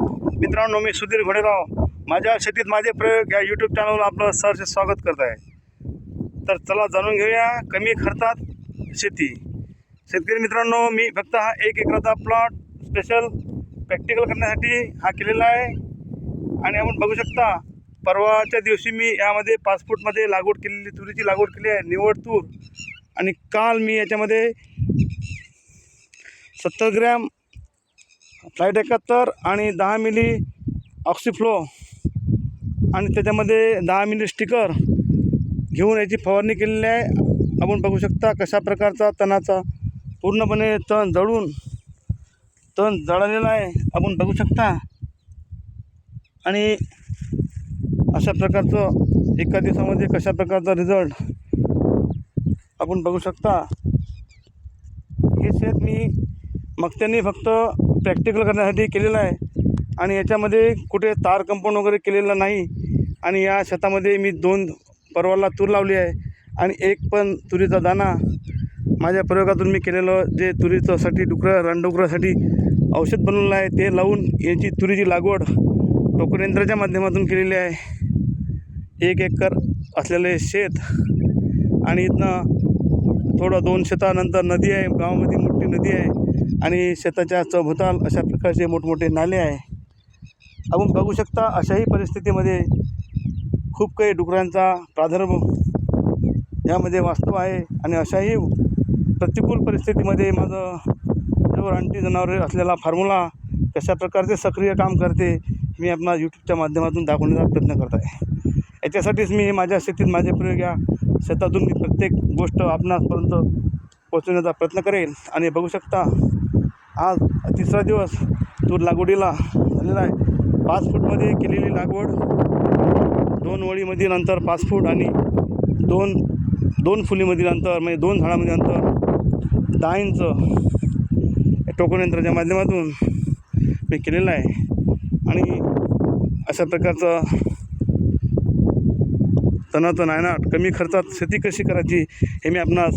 मित्रांनो, मी सुधीर घोडेराव माझ्या शेतीत माझे प्रयोग या यूट्यूब चॅनलवर आपलं सहर्ष स्वागत करत आहे. तर चला जाणून घेऊया कमी खर्चात शेती. शेतकरी मित्रांनो, मी फक्त हा 1 एकराचा प्लॉट स्पेशल प्रॅक्टिकल करण्यासाठी हा केलेला आहे. आणि आपण बघू शकता, परवाच्या दिवशी मी यामध्ये 5 फूटमध्ये लागवड केलेली तुरीची लागवड केली आहे, निवड तूर. आणि काल मी याच्यामध्ये 70 ग्रॅम फ्लाइट 71 आणि 10 मिली ऑक्सिफ्लो आणि त्याच्यामध्ये 10 मिली स्टिकर घेऊन याची फवारणी केलेली आहे. आपण बघू शकता कशा प्रकारचा तणाचा पूर्णपणे तण जळलेला आहे, आपण बघू शकता. आणि अशा प्रकारचं एका दिवसामध्ये कशा प्रकारचा रिझल्ट आपण बघू शकता. हे शेत मी मगत्यांनी फक्त प्रॅक्टिकल करण्यासाठी केलेलं आहे आणि याच्यामध्ये कुठे तार कंपाऊंड वगैरे केलेलं नाही. आणि या शेतामध्ये मी 2 परवाला तूर लावली आहे आणि 1 पण तुरीचा दाणा माझ्या प्रयोगातून मी केलेलं जे तुरीच्यासाठी रानडुकरासाठी औषध बनवलेलं आहे ते लावून याची तुरीची लागवड टोकन यंत्राच्या माध्यमातून केलेली आहे. 1 एकर असलेले शेत आणि इथनं थोडं 2 शेतानंतर नदी आहे, गावामध्ये मोठी नदी आहे आणि शेताच्या चौभोवताल अशा प्रकारचे मोठमोठे नाले आहे. आपण बघू शकता अशाही परिस्थितीमध्ये खूप काही डुकरांचा प्रादुर्भाव यामध्ये वास्तव आहे. आणि अशाही प्रतिकूल परिस्थितीमध्ये माझं जो रानटी जनावरे असलेला फॉर्म्युला कशा प्रकारचे सक्रिय काम करते मी आपला यूट्यूबच्या माध्यमातून दाखवण्याचा प्रयत्न करत आहे. याच्यासाठीच मी माझ्या शेतीत माझे प्रयोग या शेतातून मी प्रत्येक गोष्ट आपणापर्यंत पोहोचवण्याचा प्रयत्न करेल. आणि बघू शकता आज 3रा दिवस तूर लागवडीला झालेला आहे. 5 फूटमध्ये केलेली लागवड, 2 वळीमधील अंतर 5 फूट आणि 2 फुलीमधील अंतर म्हणजे 2 झाडामधील अंतर 10 इंच टोकन यंत्राच्या माध्यमातून मी केलेलं आहे. आणि अशा प्रकारचं तणाचं नायनाट कमी खर्चात शेती कशी करायची हे मी आपणास